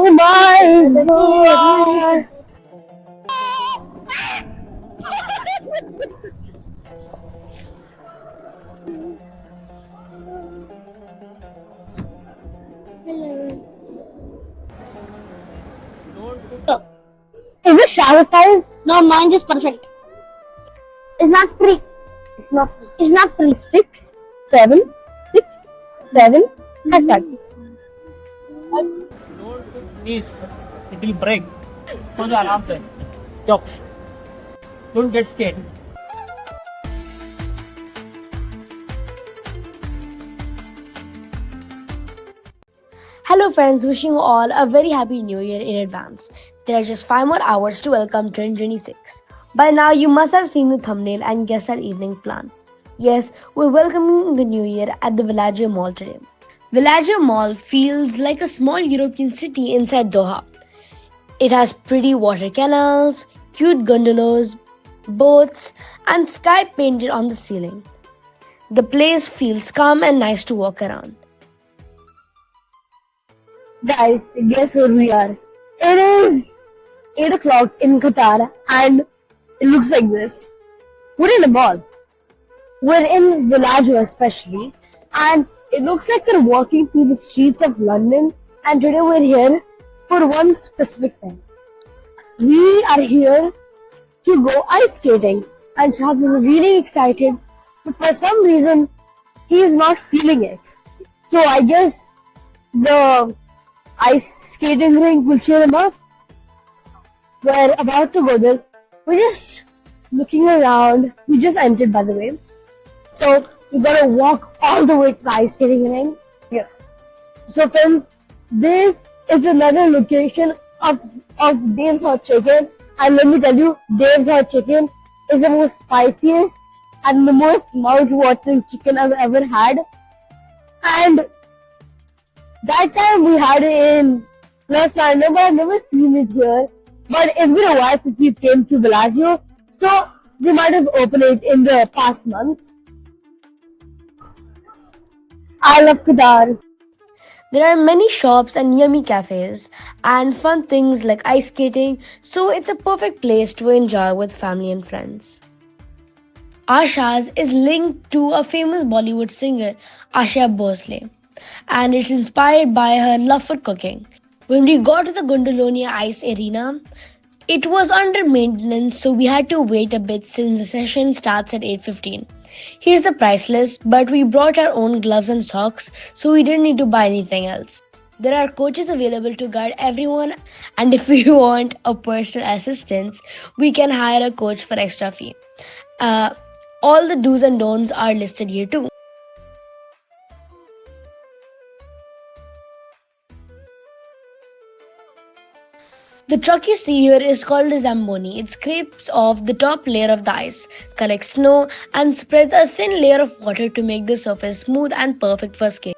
Oh my God. Is it shower size? No, mine is perfect. It's not three. It's not. It's not three. 6, 7, 6, 7. Hashtag. Please, it will break. सो जा आराम से. Stop. Don't get scared. Hello friends, wishing you all a very happy new year in advance. There are just 5 more hours to welcome 2026. By now you must have seen the thumbnail and guessed our evening plan. Yes, we're welcoming the new year at the Villaggio Mall today. Villaggio Mall feels like a small European city inside Doha. It has pretty water canals, cute gondolas, boats, and sky painted on the ceiling. The place feels calm and nice to walk around. Guys, guess where we are? It is 8 o'clock in Qatar and it looks like this. We're in a mall. We're in Villaggio especially, and it looks like we're walking through the streets of London, and today we're here for one specific thing. We are here to go ice skating, and Shaz is really excited, but for some reason he is not feeling it. So I guess the ice skating rink will cheer him up. We're about to go there. We're just looking around. We just entered, by the way. So we gotta walk all the way to the ice skating rink. Yeah. So friends, this is another location of Dave's Hot Chicken. And let me tell you, Dave's Hot Chicken is the most spiciest and the most mouth-watering chicken I've ever had. And that time we had it in Los Angeles, but I've never seen it here. But it's been a while since we came to Villaggio, so we might have opened it in the past months. I love Qatar. There are many shops and yummy cafes and fun things like ice skating, so it's a perfect place to enjoy with family and friends. Asha's is linked to a famous Bollywood singer, Asha Bhosle, and it's inspired by her love for cooking. When we got to the Gondolonia Ice Arena, it was under maintenance, so we had to wait a bit since the session starts at 8:15. Here's the price list, but we brought our own gloves and socks, so we didn't need to buy anything else. There are coaches available to guide everyone, and if we want a personal assistance, we can hire a coach for extra fee. All the do's and don'ts are listed here too. The truck you see here is called a Zamboni. It scrapes off the top layer of the ice, collects snow, and spreads a thin layer of water to make the surface smooth and perfect for skating.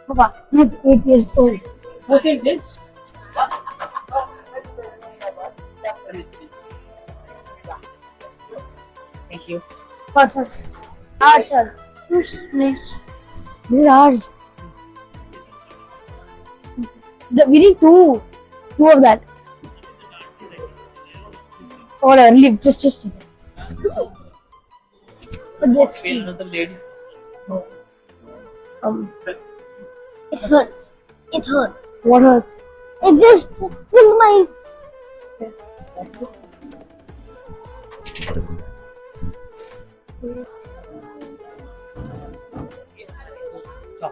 Papa, he's 8 years old. What is this? Thank you. What's us? Ours. Please. This is ours. We need two of that. Hold on, leave. Just. But this. Feel another lady. It hurts. It hurts. What hurts? It just pulled my.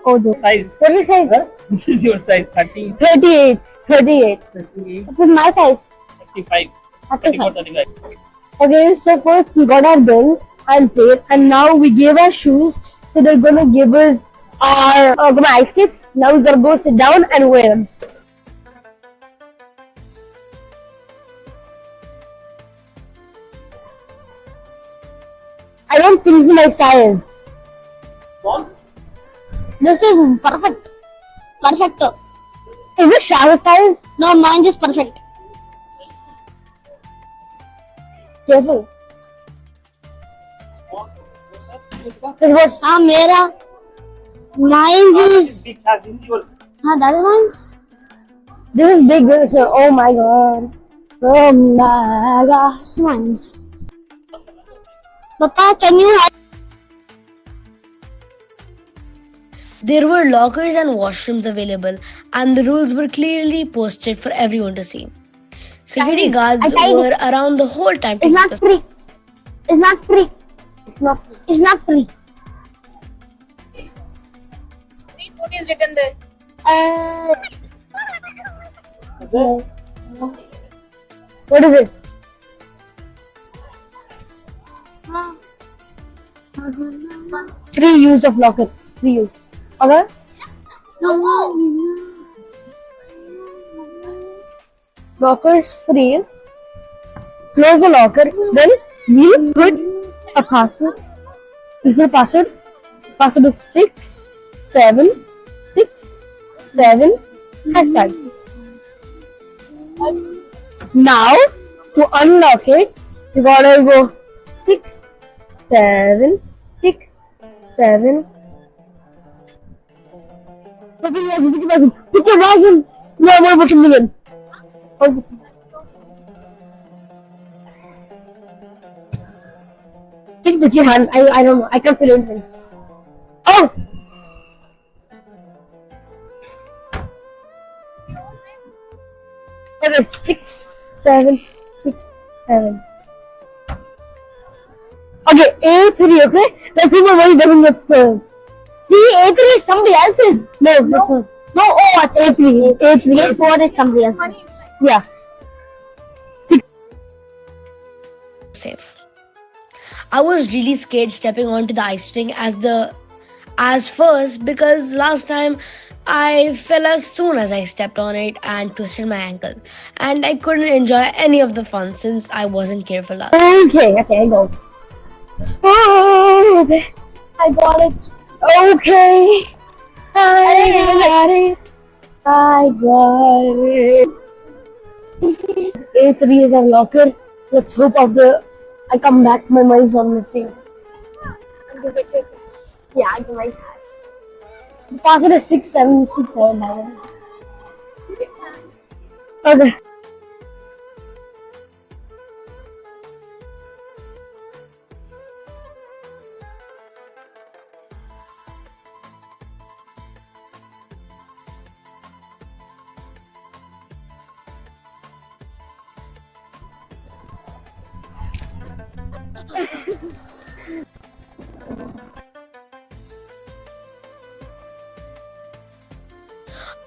Oh, this. Size. What is size? This is your size 30. 38. 38. 38, This is my size. 35, 34, 35. Okay, so first we got our bill and paid, and now we gave our shoes. So they're gonna give us our ice skates. Now we gotta go sit down and wear them. I don't think it's my size. What? This is perfect. Perfect. Is it Shah's size? No, mine is perfect. Careful. This what? हाँ मेरा mine is हाँ that is mine. This is big. This is, oh my god. Oh my gosh. Mine's. Papa, can you help? There were lockers and washrooms available, and the rules were clearly posted for everyone to see. Security guards I tried were around the whole time. It's not free. It's not free. It's not. It's not free. What is written there? What is this? Free use of locker. Free use. Okay. Locker is free. Close the locker. Then we put a password. We put a password. Password is 677 hashtag. Now to unlock it, you gotta go 677. Put your bag in. No, I'm gonna put something in. Take with your hand. I don't know. I can't feel anything. Oh! Okay, 677. Okay, A3, okay? Let's see why it doesn't get stolen. See, A3 is somebody else's. No, that's not. No, oh, it's A3. A3. A4 is somebody else. Yeah. Safe. I was really scared stepping onto the ice rink as first because last time I fell as soon as I stepped on it and twisted my ankle, and I couldn't enjoy any of the fun since I wasn't careful last. Okay, I go. Oh, okay. I got it. Okay. I got it. I got it. A3 is a locker. Let's hope I come back. My mind's not missing. Yeah, I can write that. The password is 6767 by the way. Okay.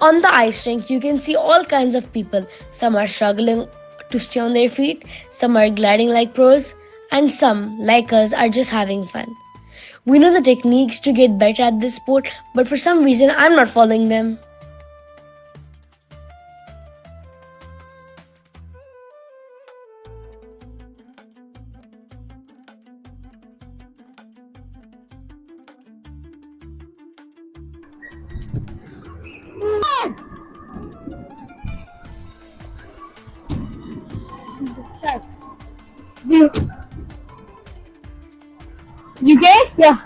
On the ice rink, you can see all kinds of people. Some are struggling to stay on their feet, some are gliding like pros, and some, like us, are just having fun. We know the techniques to get better at this sport, but for some reason, I'm not following them. You okay? Yeah.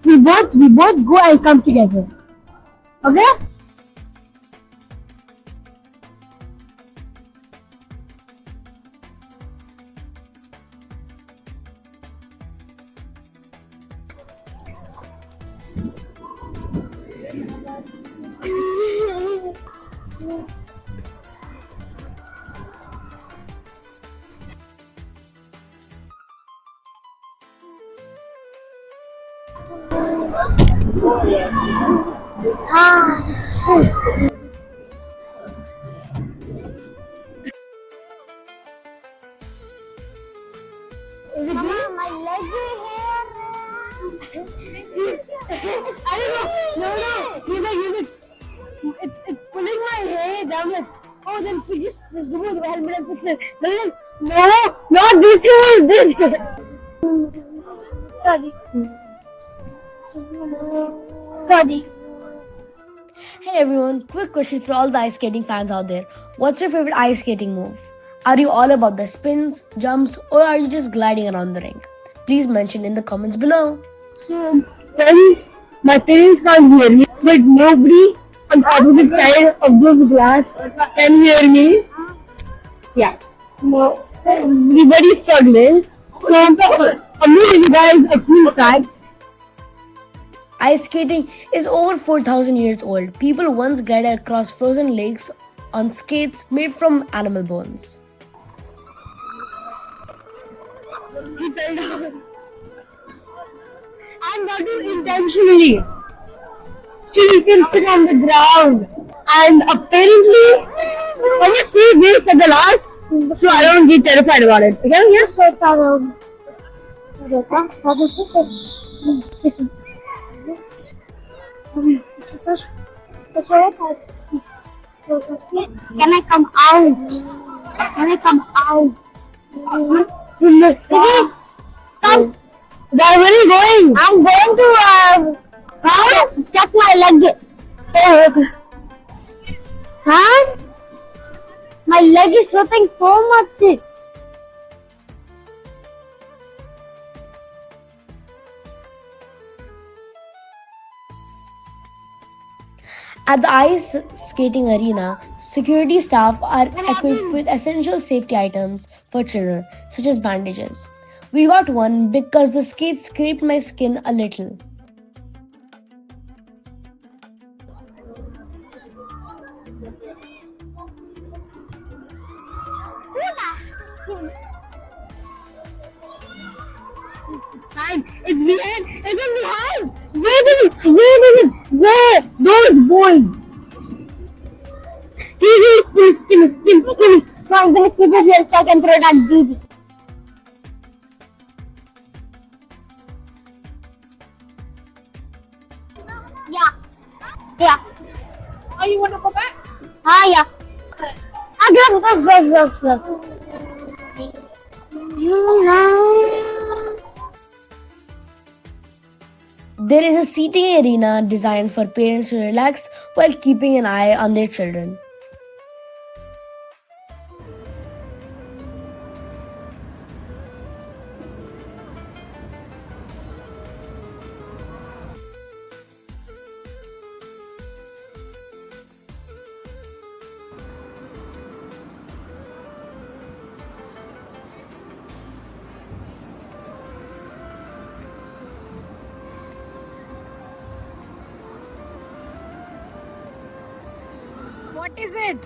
We both go and come together. Okay? I don't know. No. He's like, it's pulling my hair. I'm like, oh, then we just remove the helmet and fix it. Then like, no, not this one, this one. Sorry. Hey everyone, quick question for all the ice skating fans out there. What's your favorite ice skating move? Are you all about the spins, jumps, or are you just gliding around the rink? Please mention in the comments below. So, friends, my parents can't hear me, but nobody on the opposite side of this glass can hear me. Yeah. No, everybody's struggling. So, I'm going to give you guys a cool fact. Ice skating is over 4,000 years old. People once glided across frozen lakes on skates made from animal bones. He fell down. And not intentionally. She can sit on the ground. And apparently, when you see this at the last, so I don't get terrified about it. Okay? Yes, Can I come out? Can I come out? Come. Where are you going? I'm going to check my leg. Oh, okay. Huh? My leg is hurting so much. At the ice skating arena, security staff are equipped with essential safety items for children, such as bandages. We got one because the skate scraped my skin a little. It's fine. It's behind. It's in behind. Where? Those boys. Give me. So I'm going to keep it here so I can throw it at BB. Yeah. Oh, you want to go back? Yeah. Go. There is a seating arena designed for parents to relax while keeping an eye on their children. What is it?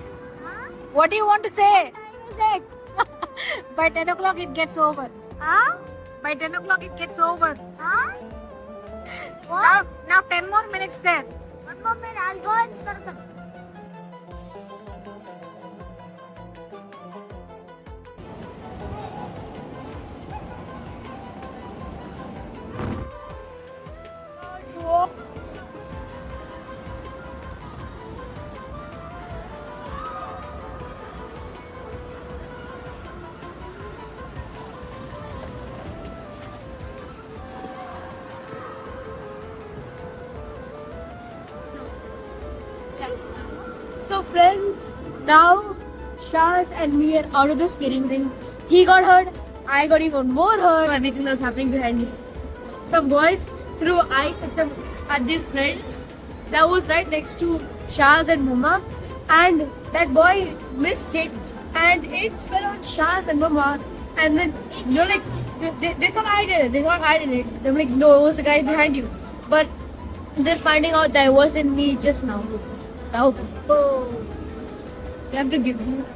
What do you want to say? What is it? By 10 o'clock it gets over. Huh? By 10 o'clock it gets over. Huh? What? Now 10 more minutes there. 1 more minute, I'll go in circle. Let's walk. So friends, now Shaz and me are out of the skating ring. He got hurt, I got even more hurt. Everything that's happening behind me. Some boys threw ice at their friend that was right next to Shaz and Mama, and that boy missed it and it fell on Shaz and Mama, and then they thought I did it. They thought I did it. They're like, no, it was the guy behind you. But they're finding out that it wasn't me just now. Oh, you have to give these.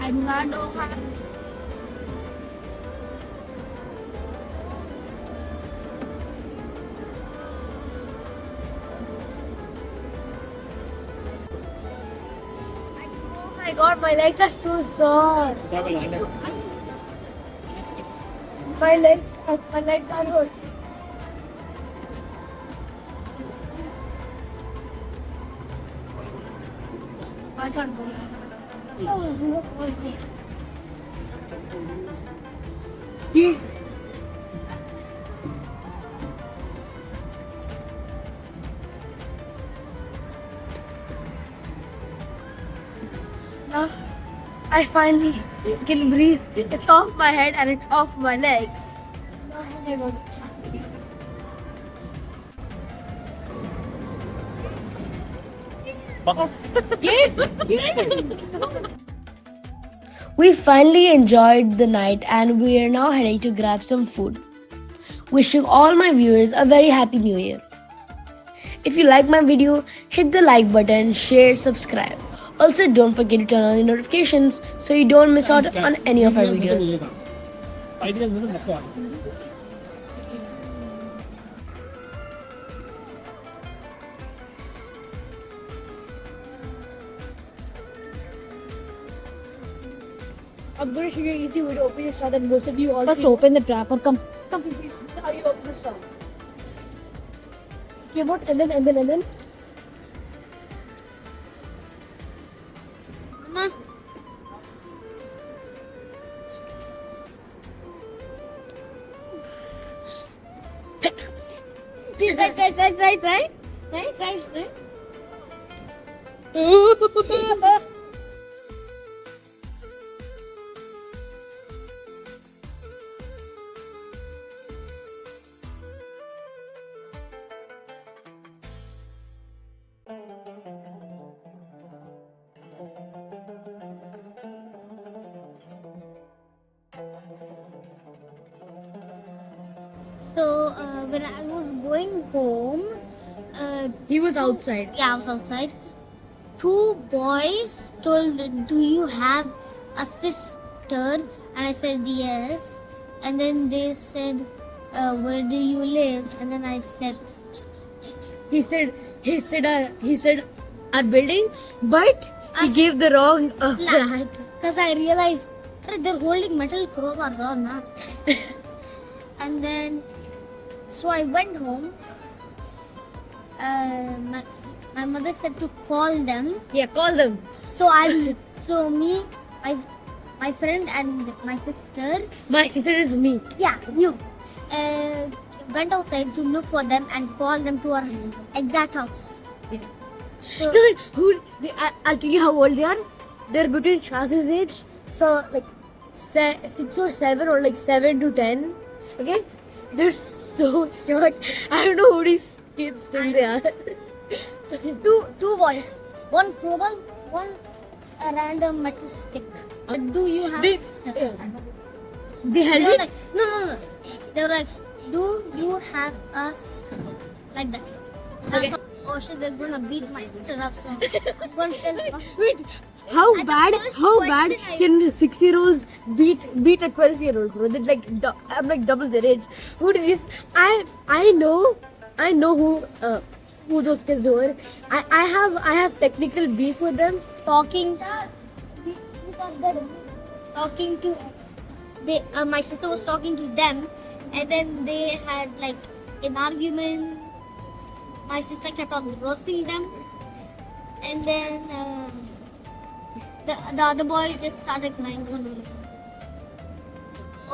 I do not know how. Oh my god, my legs are so sore. My legs are hurt. I can't go. You. Now, I finally can breathe. It's off my head and it's off my legs. We finally enjoyed the night and we are now heading to grab some food. Wishing all my viewers a very happy new year. If you like my video, hit the like button, share, subscribe. Also, don't forget to turn on the notifications so you don't miss out on any of our videos. I'm going to show you an easy way to open your straw that most of you already First open the trap or come. Come. How you open the straw. Okay, what? And then. Mama. Right. So when I was going home, He was outside. yeah, I was outside. Two boys told, "Do you have a sister?" And I said yes. And then they said, "Where do you live?" And then I said, He said our building, but he gave the wrong flat. because I realized they're holding metal crowbars on, na. And then, so I went home. My mother said to call them. Yeah, call them. So me, my friend and my sister, My sister is me. yeah, you, went outside to look for them and call them to our exact house. Yeah. So, I'll tell you how old they are. They're between Shaz's age, from like 6 or 7 or like 7 to 10. Okay, they're so short. I don't know who these kids think they are. two boys, one crowbar, one a random metal stick. Do you have a sister? They held They were it. like, no. They were like, do you have a sister? Like that. So I thought, oh shit, they're gonna beat my sister up, so I'm gonna tell them. Wait, how At the bad? first How bad question can 6-year-olds beat a 12-year-old? Bro, they're like I'm like double their age. Who did this? I know who those kids were. I have technical beef with them. talking to my sister was talking to them, and then they had like an argument. My sister kept on roasting them, and then the other boy just started crying.